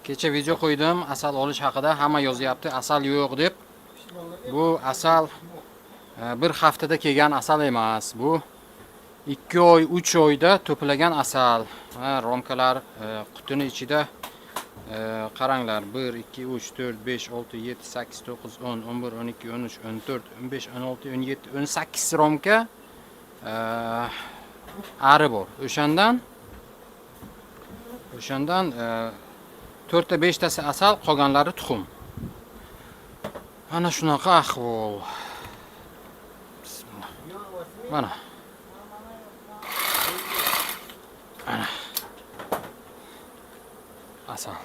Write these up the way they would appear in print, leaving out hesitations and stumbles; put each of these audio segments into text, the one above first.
Kecha video qo'ydim asal olish haqida, hamma yozyapti asal yo'q deb. Bu asal bir haftada kelgan asal emas. Bu 2 oy, 3 oyda to'plagan asal. Romkalar qutining ichida qaranglar 1 2 3 4 5 6 7 8 9 10 11 12 13 14 15 16 17 18 romka ari bor. O'shandan 4 ta 5 tasi asal, qolganlari tuxum. Mana shunaqa ahvol. Bismillah. Mana. Ana. Asal.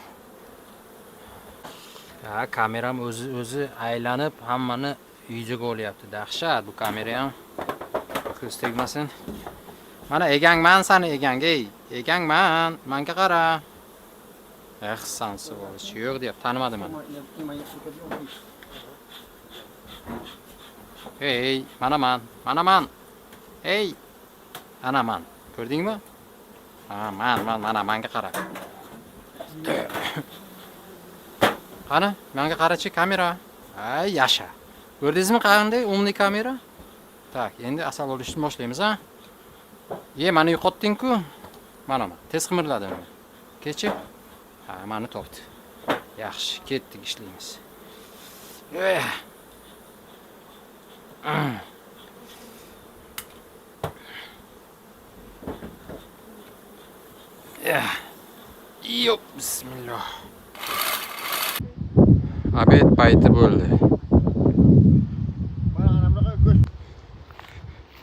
Kameram o'zi aylanib hammani yuziga olyapti. Dahshat bu kamera ham. Ko'z tegmasin. Mana egangman sani egang, ey. Egangman, menga qara. Sansi bor, yo'q deb tanimadi meni. Hey, manaman. Hey. Anaman. Ko'rdingmi? Mana menga qara. Qani, menga qarachi kamera. Ay, yasha. Ko'rdingizmi qanday umli kamera? Tak, endi asal olishni boshlaymiz, ha? Meni yo'qotding-ku. Mana, tez qimirladim. Kechi. Meni topdi. Yaxshi, ketdik ishlaymiz. Yo'q, bismillah. Abed payti bo'ldi.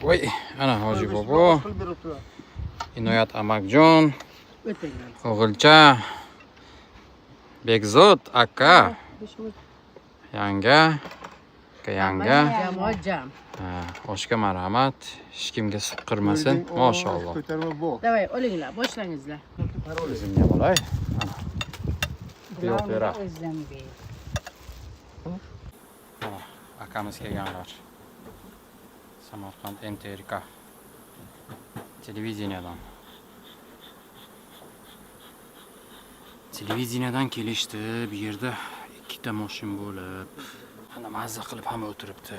Voy, ana Hoji bobo. Inoyat Amakjon. O'g'ilcha. Bekzod aka. Yanga. Oshga marhamat. Hech kimga siqirmasin. Mashalloh. Davay, olinglar, boshlangizlar. O'zimga bo'lay. Yo'q, bera. Akamiz kelganlar. Samarqand NTRK televiziyadan kelishdi. Bu yerda ikkita mashin bo'lib, ana mazza qilib hamma o'tiribdi.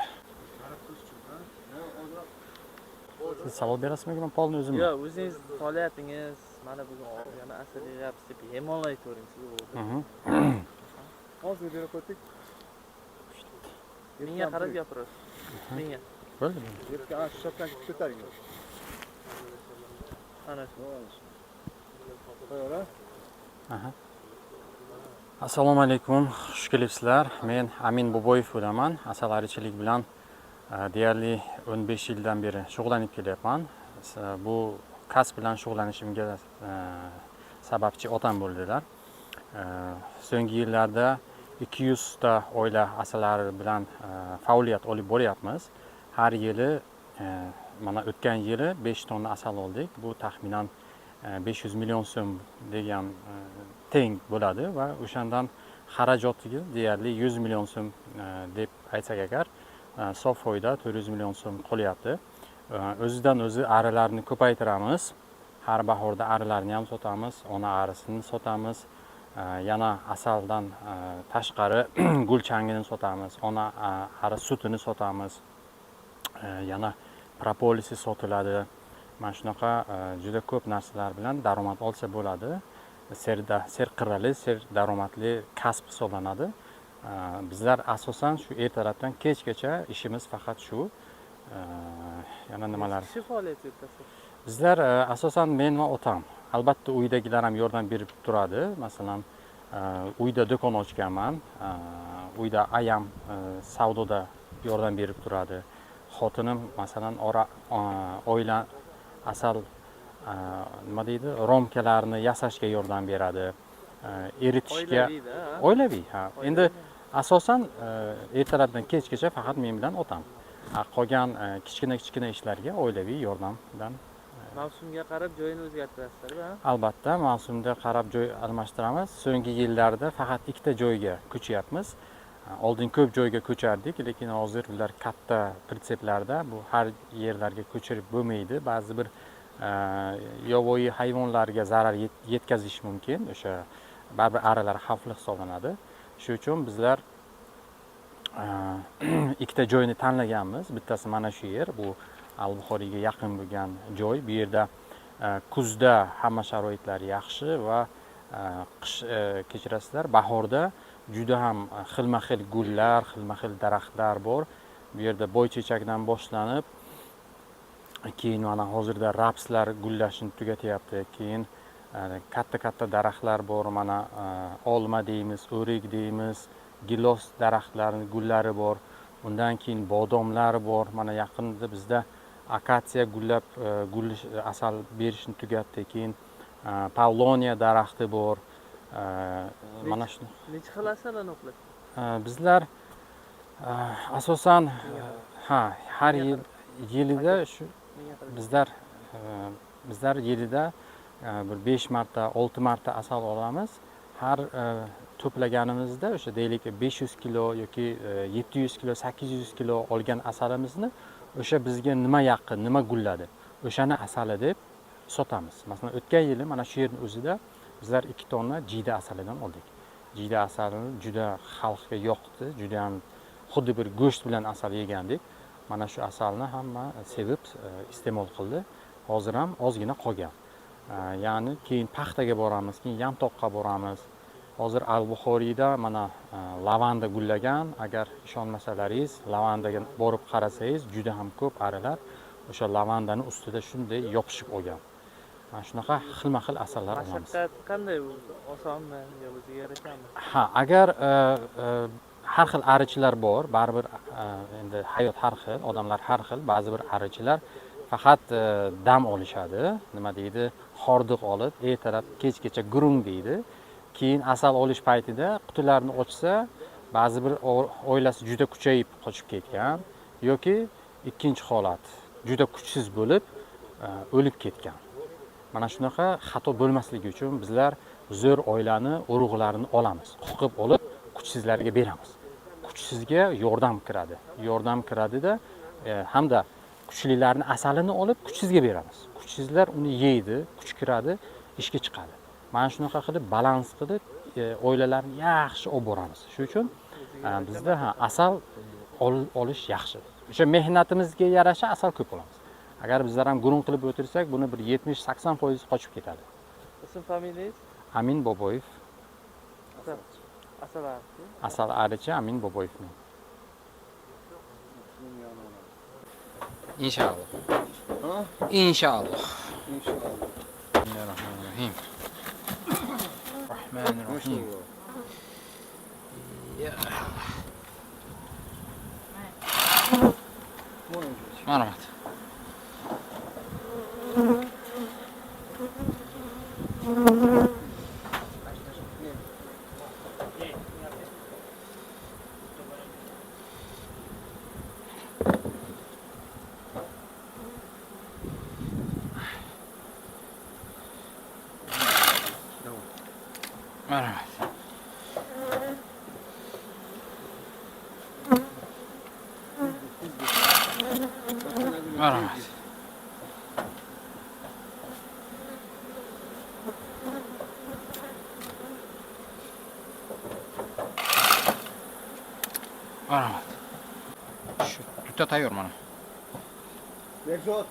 Siz savol berasizmi, men polni o'zimmi? Yo'q, o'zingiz solyapingiz. Mana bugun yana asal yeyapsiz deb yemolaytavering siz o'zi. Hozir berib qo'ydik. Menga qarab gapirasiz. Menga. Bo'ldi. Yerga shapkani ko'taring. Ana shu. Qo'yora. Assalomu alaykum, xush kelibsizlar. Men Amin Boboyev bo'laman. Asalarichilik bilan deyarli 15 yildan beri shug'ullanib kelyapman. Bu kasb bilan shug'ullanishimga sababchi otam bo'ldilar. So'nggi yillarda 200 ta oila asalari bilan faoliyat olib boryapmiz. Har yili mana o'tgan yili 5 tonna asal oldik. Bu taxminan 500 million so'm degan teng bo'ladi va o'shandan xarajotiga deyarli 100 million so'm deb aytsak agar sof foyda 400 million so'm qolyapti. O'zidan o'zi arilarni ko'paytiramiz. Har bahorda arilarni ham sotamiz, ona arisini sotamiz. Yana asaldan tashqari gulchangini sotamiz, ona ari sutini sotamiz. Yana propolisi sotiladi. Mana shunaqa juda ko'p narsalar bilan daromad olsa bo'ladi. Serqirrali, daromadli kasb hisoblanadi. Bizlar asosan shu ertalabdan kechgacha ishimiz faqat shu. Yana nimalar? Kishi faoliyat yuritasiz. Bizlar asosan men va otam. Albatta uydagilar ham yordam berib turadi. Masalan, uyda do'kon ochganman. Uyda ayam savdoda yordam berib turadi. Xotinim masalan oila asal nima deydi, romkalarni yasashga yordam beradi. Eritishga oilaviy, ha. Endi asosan ertalabdan kechgacha faqat men bilan otam. Qolgan kichkina ishlarga oilaviy yordamdan. Mavsumga qarab joyini o'zgartirasizlar-ku? Albatta, mavsumga qarab joy almashtiramiz. So'nggi yillarda faqat ikkita joyga ko'chyapmiz. Oldin ko'p joyga ko'chardik, lekin hozir ular katta pritseplarda bu har yerlarga ko'chirib bo'lmaydi. Ba'zi bir yovvoyi hayvonlarga zarar yetkazish mumkin. O'sha baribir arilar xavfli hisoblanadi. Shuning uchun bizlar ikkita joyni tanlaganmiz. Bittasi mana shu yer, bu Al-Buxoriyga yaqin bo'lgan joy. Bu yerda kuzda hamma sharoitlar yaxshi va qish kechirasizlar, bahorda juda ham xilma-xil gullar, xilma-xil daraxtlar bor. Bu yerda boychechakdan boshlanib, keyin mana hozirda rapslar gullashini tugatyapti. Keyin katta daraxtlar bor. Mana olma deymiz, o'rik deymiz, gilos daraxtlarining gullari bor. Undan keyin bodomlar bor. Mana yaqinda bizda akatsiya gullab asal berishni tugatdi. Keyin Pavloniya daraxti bor. Mana shu. Necha xil asallarni o'qilasiz? Bizlar asosan har yilida shu bizlar yilida bir 5 marta, 6 marta asal olamiz. Har to'plaganimizda o'sha deylik 500 kilo yoki 700 kilo, 800 kilo olgan asalimizni o'sha bizga nima yaqin, nima gulladi, o'shani asali deb sotamiz. Masalan, o'tgan yili mana shu yerning o'zida bizlar 2 tonna jiyda asalidan oldik. Jiyda asalini juda xalqqa yoqdi, juda ham xuddi bir go'sht bilan asal yegandik. Mana shu asalni hamma sevib iste'mol qildi. Hozir ham ozgina qolgan. Ya'ni keyin paxtaga boramiz, keyin yantoqqa boramiz. Hozir Al-Buxoriyda mana lavanda gullagan. Agar ishonmasalaringiz, lavandaga borib qarasangiz, juda ham ko'p arilar o'sha lavandani ustida shunday yopishib olgan. Mana shunaqa xilma-xil asallar olamiz. Mashaqqat qanday? Osonmi yo o'ziga yarashammi? Agar har xil arichilar bor, baribir endi hayot har xil, odamlar har xil. Ba'zi bir arichilar faqat dam olishadi, nima deydi, hordiq olib, ertalab kechgacha gurung deydi. Keyin asal olish paytida qutilarni ochsa, ba'zi bir oilasi juda kuchayib qochib ketgan yoki ikkinchi holat juda kuchsiz bo'lib o'lib ketgan. Mana shunaqa xato bo'lmasligi uchun bizlar zo'r oilani urug'larini olamiz, qoqib olib kuchsizlarga beramiz. Kuchsizga yordam kiradida hamda kuchlilarni asalini olib kuchsizga beramiz. Kuchsizlar uni yeydi, kuch kiradi, ishga chiqadi. Mana shunaqa qilib balans qilib oilalarni yaxshi olib boramiz. Shuning uchun bizda asal olish yaxshi. O'sha mehnatimizga yarasha asal ko'p olamiz. Agar bizlar ham gurung qilib o'tirsak, buni bir 70-80% qochib ketadi. Ism familiyangiz? Amin Boboyev. Asal arichi Amin Boboyevning. İnşallah. İnşallah. Bismillahirrahmanirrahim. Rahmanirrahim. Ya. Marhamat. Merhaba. Merhaba. Merhaba. Şu tutatıyor bana. Nevzat.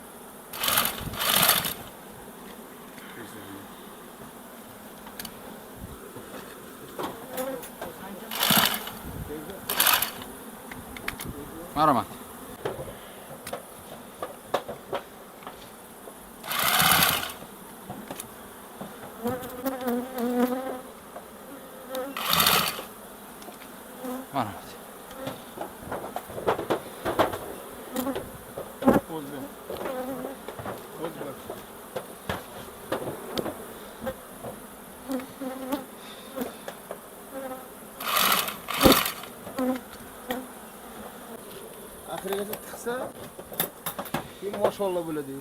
Merhaba. Merhaba. Axirigacha chiqsa, keyin mashallah bo'ladi.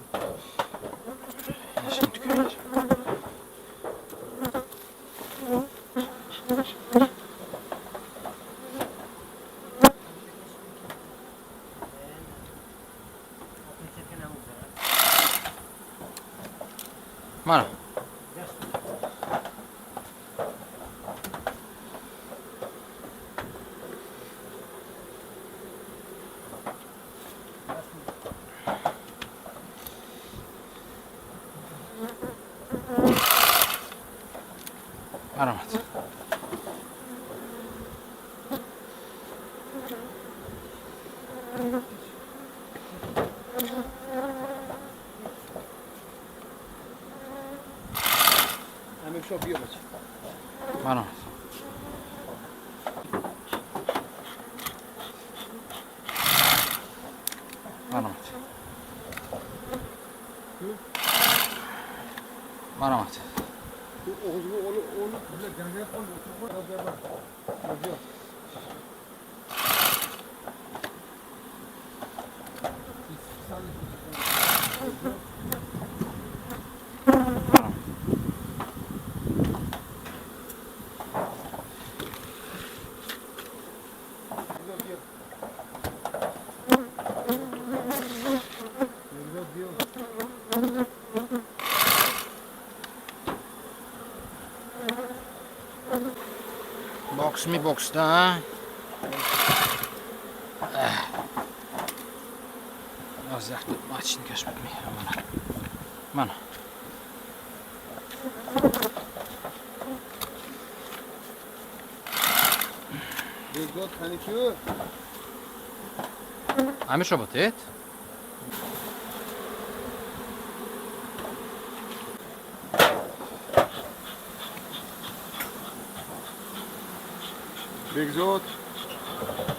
Mana. Marhamat. Hamma shop yo'q. Marhamat. Marhamat. Marhamat. O'g'izga olib, bular gangak qoldi. Box mi boxda? Az yaxşı maçını geçmekmi. Mana. Begzod qani-ku? Amir Shobotet. Begzod.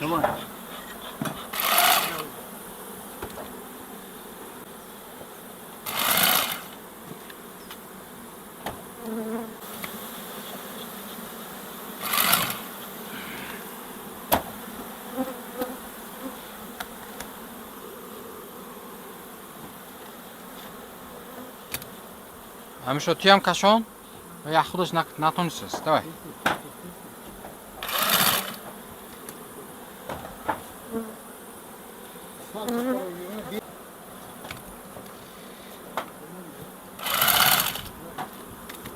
Nima? Amir Shot, ты кашон? Я худож на тонусыз. Давай.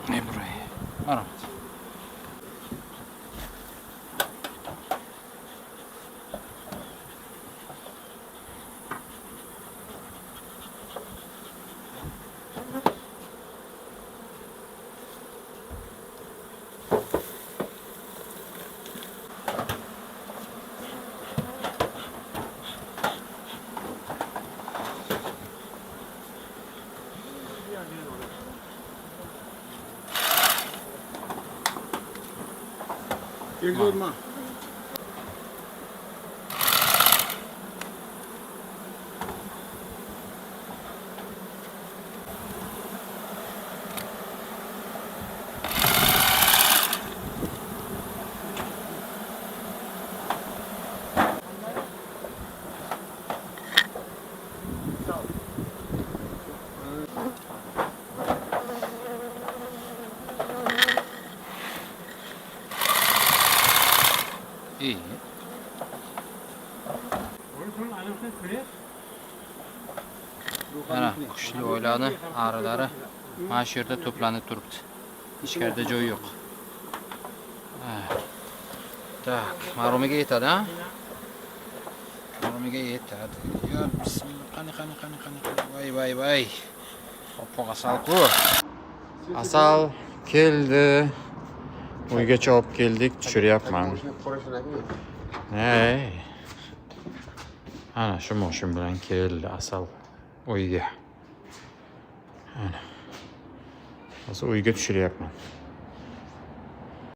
Ne buraya? Marhamat. Begzod ma. İyi. Mana kuchli o'yladi, arilari mana shu yerda to'planib turibdi. Ichkarida joy yo'q. Tak, marumiga yetadi, ha? Marumiga yetadi. Yo, bismillah. Qani. Voy. Oppoq asal-ku. Asal keldi. Uygacha olib keldik, tushiryapman. Hey. Ana shu mashin bilan keldi asal uyga. Ana. Hozir uyga tushiryapman.